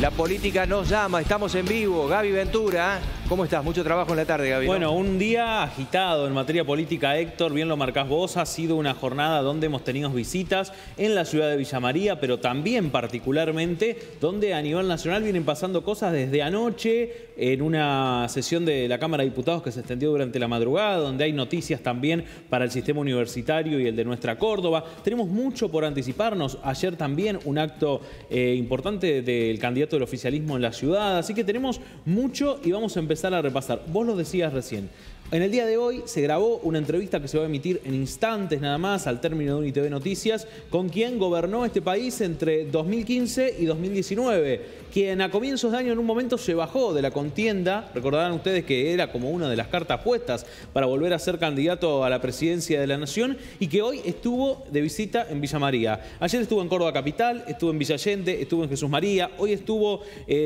La política nos llama, estamos en vivo. Gaby Ventura, ¿cómo estás? Mucho trabajo en la tarde, Gaby. Bueno, un día agitado en materia política, Héctor, bien lo marcás vos. Ha sido una jornada donde hemos tenido visitas en la ciudad de Villa María, pero también particularmente donde a nivel nacional vienen pasando cosas desde anoche, en una sesión de la Cámara de Diputados que se extendió durante la madrugada, donde hay noticias también para el sistema universitario y el de nuestra Córdoba. Tenemos mucho por anticiparnos. Ayer también un acto importante del candidato del oficialismo en la ciudad, así que tenemos mucho y vamos a empezar a repasar. Vos lo decías recién. En el día de hoy se grabó una entrevista que se va a emitir en instantes nada más, al término de UniTV Noticias, con quien gobernó este país entre 2015 y 2019, quien a comienzos de año en un momento se bajó de la contienda. Recordarán ustedes que era como una de las cartas puestas para volver a ser candidato a la presidencia de la Nación y que hoy estuvo de visita en Villa María. Ayer estuvo en Córdoba Capital, estuvo en Villa Allende, estuvo en Jesús María, hoy estuvo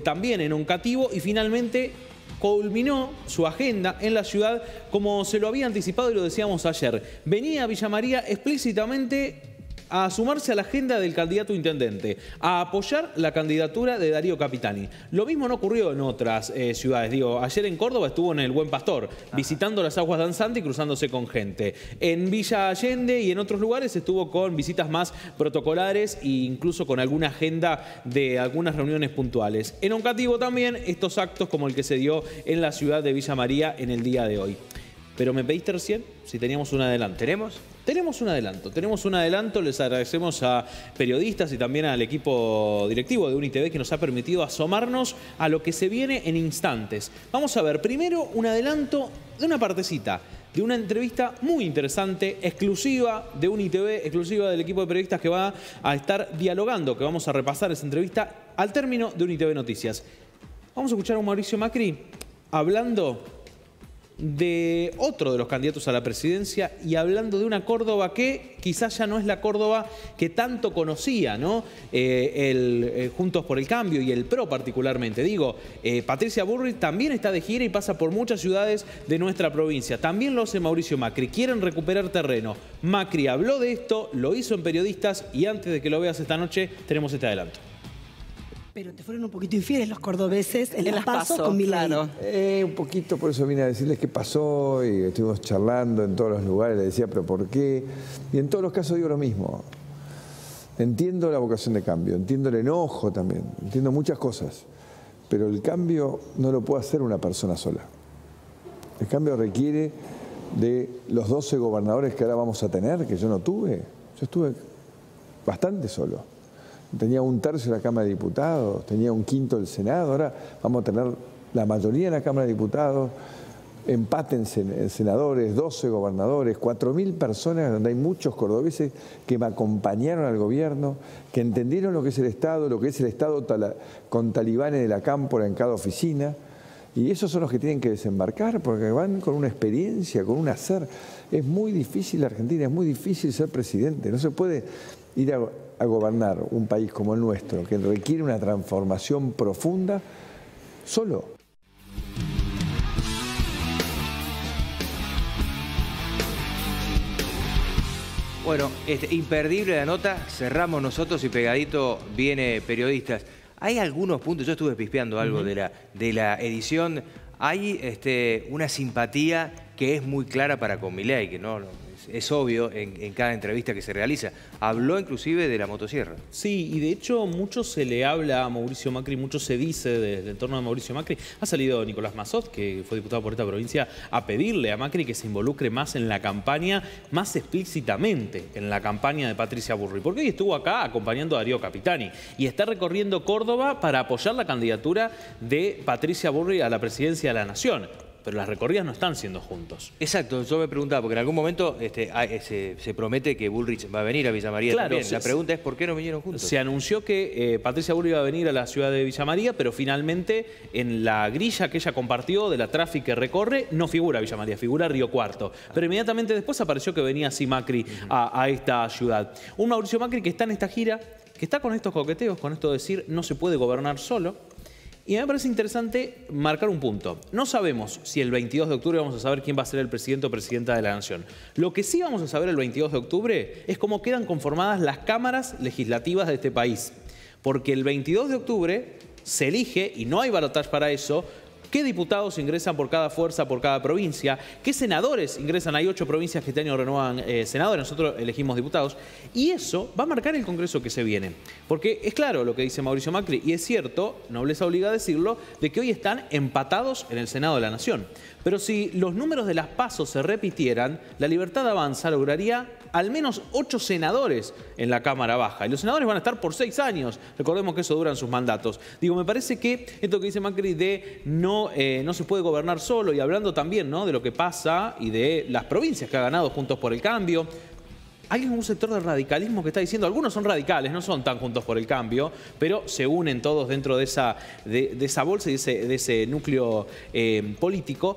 también en Oncativo y finalmente culminó su agenda en la ciudad como se lo había anticipado y lo decíamos ayer. Venía a Villa María explícitamente a sumarse a la agenda del candidato intendente, a apoyar la candidatura de Darío Capitani. Lo mismo no ocurrió en otras ciudades. Digo, ayer en Córdoba estuvo en el Buen Pastor, visitando las aguas danzantes y cruzándose con gente. En Villa Allende y en otros lugares estuvo con visitas más protocolares e incluso con alguna agenda de algunas reuniones puntuales. En Oncativo también estos actos como el que se dio en la ciudad de Villa María en el día de hoy. Pero me pediste recién si teníamos un adelanto. ¿Tenemos? Tenemos un adelanto, les agradecemos a periodistas y también al equipo directivo de UniTV que nos ha permitido asomarnos a lo que se viene en instantes. Vamos a ver, primero un adelanto de una partecita, de una entrevista muy interesante, exclusiva de UniTV, exclusiva del equipo de periodistas que va a estar dialogando, que vamos a repasar esa entrevista al término de UniTV Noticias. Vamos a escuchar a un Mauricio Macri hablando de otro de los candidatos a la presidencia y hablando de una Córdoba que quizás ya no es la Córdoba que tanto conocía, ¿no? Juntos por el Cambio y el PRO particularmente. Digo, Patricia Bullrich también está de gira y pasa por muchas ciudades de nuestra provincia. También lo hace Mauricio Macri. Quieren recuperar terreno. Macri habló de esto, lo hizo en Periodistas y antes de que lo veas esta noche tenemos este adelanto. Pero te fueron un poquito infieles los cordobeses en las PASO con Milei. Claro. Un poquito, por eso vine a decirles qué pasó y estuvimos charlando en todos los lugares, le decía, pero ¿por qué? Y en todos los casos digo lo mismo. Entiendo la vocación de cambio, entiendo el enojo también, entiendo muchas cosas, pero el cambio no lo puede hacer una persona sola. El cambio requiere de los 12 gobernadores que ahora vamos a tener, que yo no tuve. Yo estuve bastante solo. Tenía un tercio de la Cámara de Diputados, tenía un quinto del Senado, ahora vamos a tener la mayoría en la Cámara de Diputados, empate en senadores, 12 gobernadores, 4.000 personas, donde hay muchos cordobeses que me acompañaron al gobierno, que entendieron lo que es el Estado con talibanes de la cámpora en cada oficina, y esos son los que tienen que desembarcar, porque van con una experiencia, con un hacer. Es muy difícil la Argentina, es muy difícil ser presidente, no se puede ir a gobernar un país como el nuestro, que requiere una transformación profunda, solo. Bueno, imperdible la nota, cerramos nosotros y pegadito viene Periodistas. Hay algunos puntos, yo estuve pispeando algo de la edición, hay una simpatía que es muy clara para con Milei, que es obvio en cada entrevista que se realiza. Habló inclusive de la motosierra. Sí, y de hecho mucho se le habla a Mauricio Macri, mucho se dice del entorno de Mauricio Macri. Ha salido Nicolás Massot, que fue diputado por esta provincia, a pedirle a Macri que se involucre más en la campaña, más explícitamente en la campaña de Patricia Bullrich. Porque hoy estuvo acá acompañando a Darío Capitani y está recorriendo Córdoba para apoyar la candidatura de Patricia Bullrich a la presidencia de la Nación. Pero las recorridas no están siendo juntos. Exacto, yo me preguntaba, porque en algún momento se promete que Bullrich va a venir a Villa María también. La pregunta es ¿por qué no vinieron juntos? Se anunció que Patricia Bullrich iba a venir a la ciudad de Villa María, pero finalmente en la grilla que ella compartió de la tráfico que recorre no figura Villa María, figura Río Cuarto. Pero inmediatamente después apareció que venía así Macri a esta ciudad. Un Mauricio Macri que está en esta gira, que está con estos coqueteos, con esto de decir no se puede gobernar solo. Y me parece interesante marcar un punto. No sabemos si el 22 de octubre vamos a saber quién va a ser el presidente o presidenta de la Nación. Lo que sí vamos a saber el 22 de octubre es cómo quedan conformadas las cámaras legislativas de este país. Porque el 22 de octubre se elige, y no hay balotaje para eso, qué diputados ingresan por cada fuerza, por cada provincia, qué senadores ingresan. Hay 8 provincias que este año renuevan senadores, nosotros elegimos diputados, y eso va a marcar el Congreso que se viene. Porque es claro lo que dice Mauricio Macri, y es cierto, nobleza obliga a decirlo, de que hoy están empatados en el Senado de la Nación. Pero si los números de las PASO se repitieran, La Libertad Avanza lograría al menos 8 senadores en la Cámara Baja. Y los senadores van a estar por 6 años. Recordemos que eso duran sus mandatos. Digo, me parece que esto que dice Macri de no se puede gobernar solo, y hablando también, ¿no?, de lo que pasa y de las provincias que ha ganado Juntos por el Cambio. Hay un sector del radicalismo que está diciendo, algunos son radicales, no son tan Juntos por el Cambio, pero se unen todos dentro de esa bolsa y de ese núcleo político.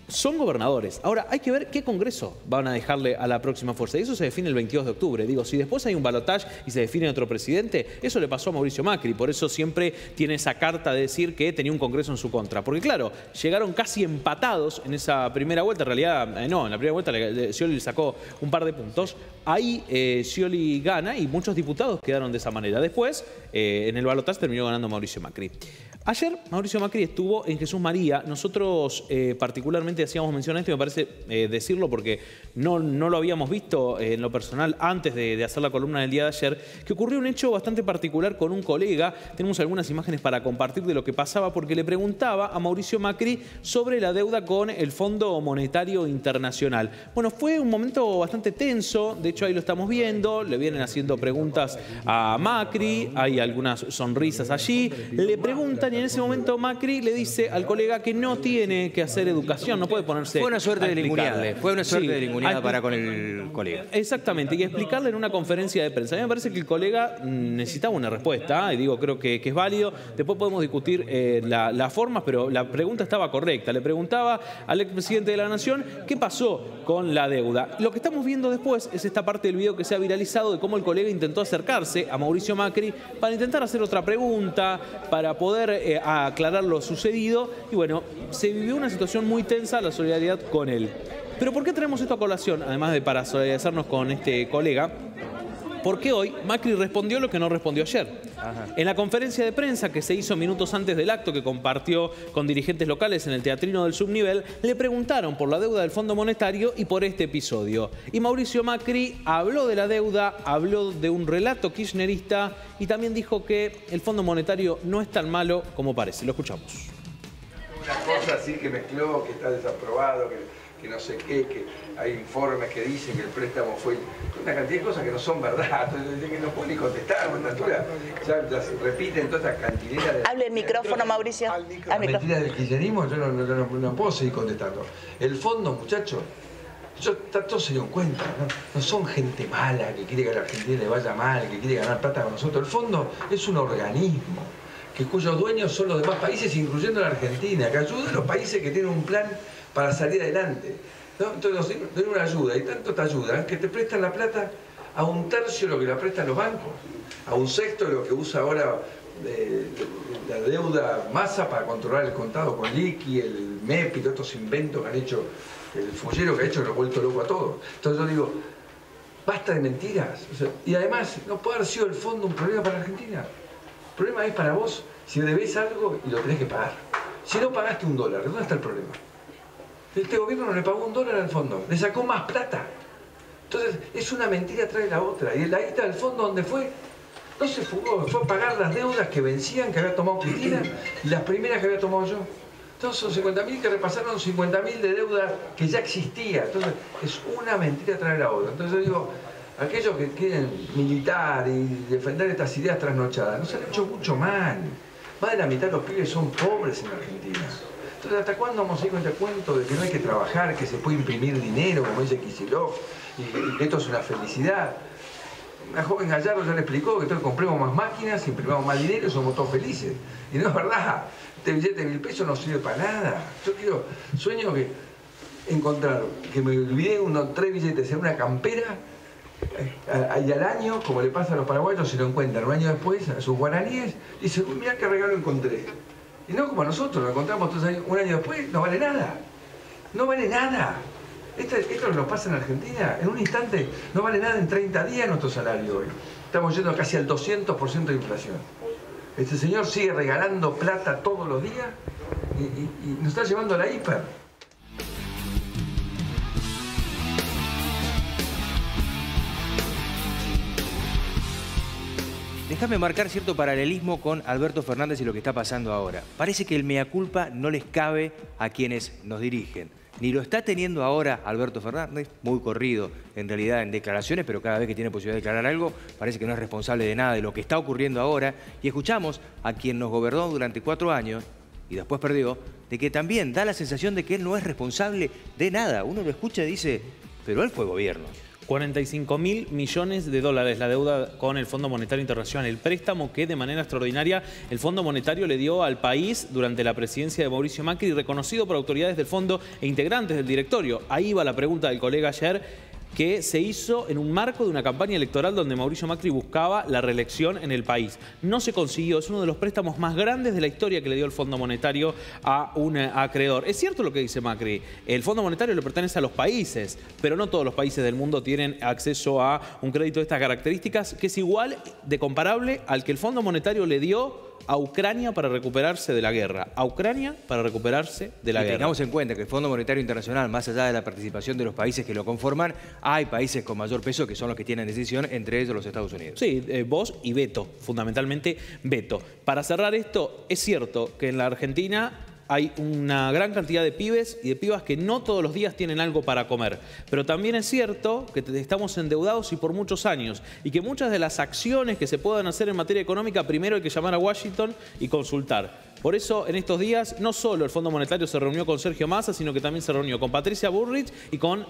Son gobernadores. Ahora, hay que ver qué Congreso van a dejarle a la próxima fuerza. Y eso se define el 22 de octubre. Digo, si después hay un balotaje y se define otro presidente, eso le pasó a Mauricio Macri. Por eso siempre tiene esa carta de decir que tenía un Congreso en su contra. Porque claro, llegaron casi empatados en esa primera vuelta. En realidad, no, en la primera vuelta Scioli le sacó un par de puntos. Ahí Scioli gana y muchos diputados quedaron de esa manera. Después, en el balotaje terminó ganando Mauricio Macri. Ayer Mauricio Macri estuvo en Jesús María. Nosotros particularmente hacíamos mención a esto y me parece decirlo porque no lo habíamos visto en lo personal antes de hacer la columna del día de ayer, que ocurrió un hecho bastante particular con un colega. Tenemos algunas imágenes para compartir de lo que pasaba, porque le preguntaba a Mauricio Macri sobre la deuda con el Fondo Monetario Internacional. Bueno, fue un momento bastante tenso, de hecho ahí lo estamos viendo, le vienen haciendo preguntas a Macri, hay algunas sonrisas allí, le preguntan y en ese momento Macri le dice al colega que no tiene que hacer educación, no puede ponerse. Fue una suerte de lingunearle, para con el colega. Exactamente, y explicarle en una conferencia de prensa. A mí me parece que el colega necesitaba una respuesta, y digo, creo que es válido. Después podemos discutir las formas, pero la pregunta estaba correcta. Le preguntaba al expresidente de la Nación qué pasó con la deuda. Lo que estamos viendo después es esta parte del video que se ha viralizado de cómo el colega intentó acercarse a Mauricio Macri para intentar hacer otra pregunta, para poder aclarar lo sucedido, y bueno, se vivió una situación muy tensa, la solidaridad con él. Pero ¿por qué traemos esto a colación? Además de para solidarizarnos con este colega, porque hoy Macri respondió lo que no respondió ayer. Ajá. En la conferencia de prensa que se hizo minutos antes del acto que compartió con dirigentes locales en el Teatrino del Subnivel, le preguntaron por la deuda del Fondo Monetario y por este episodio. Y Mauricio Macri habló de la deuda, habló de un relato kirchnerista y también dijo que el Fondo Monetario no es tan malo como parece. Lo escuchamos. Una cosa así que mezcló, que está desaprobado, que no sé qué, que hay informes que dicen que el préstamo fue una cantidad de cosas que no son verdad, entonces que no pueden ni contestar, a esta altura ya las repiten todas estas cantineras. Hable el micrófono, Mauricio. Las mentiras del kirchnerismo yo no puedo seguir contestando. El fondo, muchachos, todos se dieron cuenta, no son gente mala que quiere que a la Argentina le vaya mal, que quiere ganar plata con nosotros. El fondo es un organismo cuyos dueños son los demás países, incluyendo la Argentina, que ayuda a los países que tienen un plan para salir adelante, ¿no? Entonces nos dan una ayuda, y tanto te ayudan que te prestan la plata a 1/3 de lo que la prestan los bancos, a 1/6 de lo que usa ahora la deuda Massa para controlar el contado con liqui, el MEP y todos estos inventos que han hecho, el fullero que ha hecho, que lo ha vuelto loco a todos. Entonces yo digo, basta de mentiras. O sea, y además, no puede haber sido el fondo un problema para Argentina. El problema es para vos si debés algo y lo tenés que pagar. Si no pagaste $1, ¿dónde está el problema? Este gobierno no le pagó $1 al fondo, le sacó más plata. Entonces, es una mentira trae la otra. Y la guita del fondo, ¿dónde fue? No se fugó, fue a pagar las deudas que vencían, que había tomado Cristina, y las primeras que había tomado yo. Entonces son 50.000 que repasaron 50.000 de deuda que ya existía. Entonces, es una mentira trae la otra. Entonces yo digo, aquellos que quieren militar y defender estas ideas trasnochadas, nos han hecho mucho mal. Más de la mitad de los pibes son pobres en Argentina. Entonces, ¿hasta cuándo vamos a ir con este cuento de que no hay que trabajar, que se puede imprimir dinero, como dice Kicillof, y que esto es una felicidad? Una joven Gallardo ya le explicó que compremos más máquinas, imprimamos más dinero y somos todos felices. Y no es verdad. Este billete de 1000 pesos no sirve para nada. Yo sueño que encontrar, que me olvidé 3 billetes en una campera, y al año, como le pasa a los paraguayos, si lo encuentran un año después a sus guaraníes, dicen, uy, mirá qué regalo encontré. Y no como a nosotros, lo encontramos un año después, no vale nada. No vale nada. Esto nos pasa en Argentina, en un instante no vale nada en 30 días nuestro salario hoy. Estamos yendo casi al 200% de inflación. Este señor sigue regalando plata todos los días y nos está llevando a la hiper. Déjame marcar cierto paralelismo con Alberto Fernández y lo que está pasando ahora. Parece que el mea culpa no les cabe a quienes nos dirigen. Ni lo está teniendo ahora Alberto Fernández, muy corrido en realidad en declaraciones, pero cada vez que tiene posibilidad de declarar algo, parece que no es responsable de nada de lo que está ocurriendo ahora. Y escuchamos a quien nos gobernó durante 4 años y después perdió, de que también da la sensación de que él no es responsable de nada. Uno lo escucha y dice, pero él fue gobierno. 45.000 millones de dólares la deuda con el Fondo Monetario Internacional, el préstamo que de manera extraordinaria el Fondo Monetario le dio al país durante la presidencia de Mauricio Macri, reconocido por autoridades del fondo e integrantes del directorio. Ahí va la pregunta del colega ayer, que se hizo en un marco de una campaña electoral donde Mauricio Macri buscaba la reelección en el país. No se consiguió, es uno de los préstamos más grandes de la historia que le dio el Fondo Monetario a un acreedor. Es cierto lo que dice Macri, el Fondo Monetario le pertenece a los países, pero no todos los países del mundo tienen acceso a un crédito de estas características, que es igual de comparable al que el Fondo Monetario le dio a Ucrania para recuperarse de la guerra. A Ucrania para recuperarse de la guerra. Tengamos en cuenta que el Fondo Monetario Internacional, más allá de la participación de los países que lo conforman, hay países con mayor peso que son los que tienen decisión, entre ellos los Estados Unidos. Sí, vos y Beto, fundamentalmente Beto. Para cerrar esto, es cierto que en la Argentina hay una gran cantidad de pibes y de pibas que no todos los días tienen algo para comer. Pero también es cierto que estamos endeudados y por muchos años. Y que muchas de las acciones que se puedan hacer en materia económica, primero hay que llamar a Washington y consultar. Por eso, en estos días, no solo el Fondo Monetario se reunió con Sergio Massa, sino que también se reunió con Patricia Bullrich y con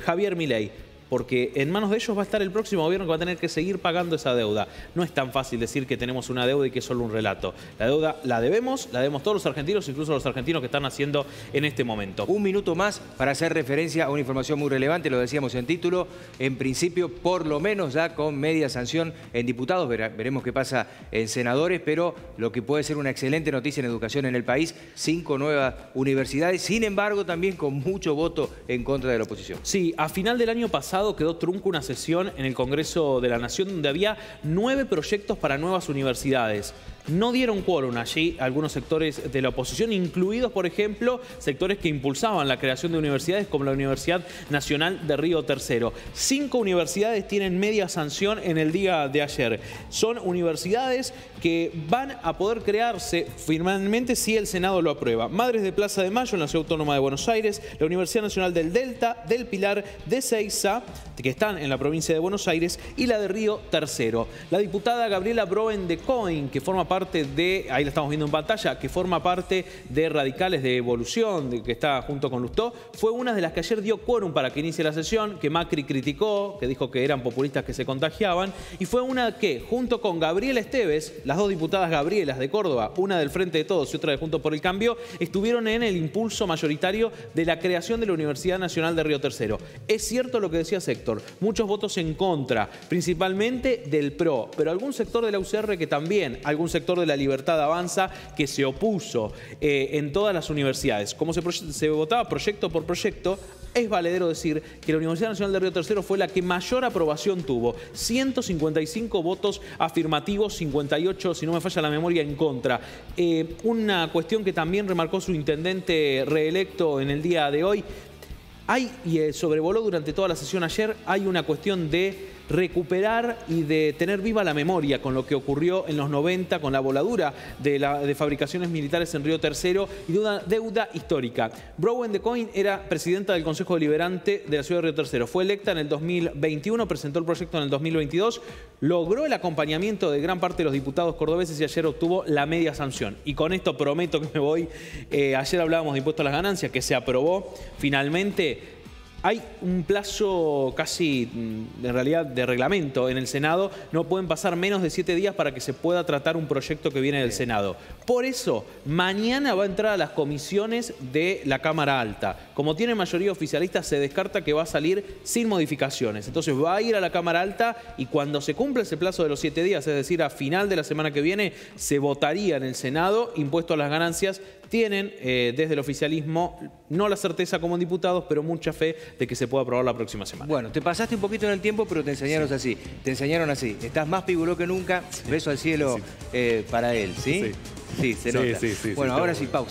Javier Milei. Porque en manos de ellos va a estar el próximo gobierno que va a tener que seguir pagando esa deuda. No es tan fácil decir que tenemos una deuda y que es solo un relato. La deuda la debemos todos los argentinos, incluso los argentinos que están haciendo en este momento. Un minuto más para hacer referencia a una información muy relevante, lo decíamos en título. En principio, por lo menos ya con media sanción en diputados, veremos qué pasa en senadores, pero lo que puede ser una excelente noticia en educación en el país, 5 nuevas universidades, sin embargo también con mucho voto en contra de la oposición. Sí, a final del año pasado quedó trunca una sesión en el Congreso de la Nación donde había 9 proyectos para nuevas universidades. No dieron quórum allí algunos sectores de la oposición, incluidos, por ejemplo, sectores que impulsaban la creación de universidades como la Universidad Nacional de Río Tercero. 5 universidades tienen media sanción en el día de ayer. Son universidades que van a poder crearse finalmente si el Senado lo aprueba. Madres de Plaza de Mayo en la Ciudad Autónoma de Buenos Aires, la Universidad Nacional del Delta, del Pilar, de Seiza, que están en la provincia de Buenos Aires, y la de Río Tercero. La diputada Gabriela Broen de Coin, que forma parte de, ahí la estamos viendo en pantalla, que forma parte de Radicales de Evolución, que está junto con Lustó, fue una de las que ayer dio quórum para que inicie la sesión, que Macri criticó, que dijo que eran populistas que se contagiaban, y fue una que, junto con Gabriela Esteves, las dos diputadas Gabrielas de Córdoba, una del Frente de Todos y otra de Juntos por el Cambio, estuvieron en el impulso mayoritario de la creación de la Universidad Nacional de Río Tercero. Es cierto lo que decía Héctor, muchos votos en contra, principalmente del PRO, pero algún sector de la UCR que también, algún sector de la Libertad Avanza que se opuso en todas las universidades. Como se votaba proyecto por proyecto, es valedero decir que la Universidad Nacional de Río Tercero fue la que mayor aprobación tuvo. 155 votos afirmativos, 58, si no me falla la memoria, en contra. Una cuestión que también remarcó su intendente reelecto en el día de hoy. Y sobrevoló durante toda la sesión ayer, hay una cuestión de recuperar y de tener viva la memoria con lo que ocurrió en los 90 con la voladura de fabricaciones militares en Río Tercero y de una deuda histórica. Broen de Coin era presidenta del Consejo Deliberante de la ciudad de Río Tercero. Fue electa en el 2021, presentó el proyecto en el 2022, logró el acompañamiento de gran parte de los diputados cordobeses y ayer obtuvo la media sanción. Y con esto prometo que me voy. Ayer hablábamos de impuesto a las ganancias, que se aprobó finalmente. Hay un plazo casi, en realidad, de reglamento en el Senado. No pueden pasar menos de 7 días para que se pueda tratar un proyecto que viene del Senado. Por eso, mañana va a entrar a las comisiones de la Cámara Alta. Como tiene mayoría oficialista, se descarta que va a salir sin modificaciones. Entonces va a ir a la Cámara Alta y cuando se cumpla ese plazo de los 7 días, es decir, a final de la semana que viene, se votaría en el Senado impuesto a las ganancias tienen desde el oficialismo no la certeza como diputados, pero mucha fe de que se pueda aprobar la próxima semana. Bueno, te pasaste un poquito en el tiempo, pero te enseñaron así. Te enseñaron así. Estás más piguló que nunca. Beso al cielo para él, ¿sí? Sí. Sí, se nota. Sí, Bueno, ahora sí, pausa.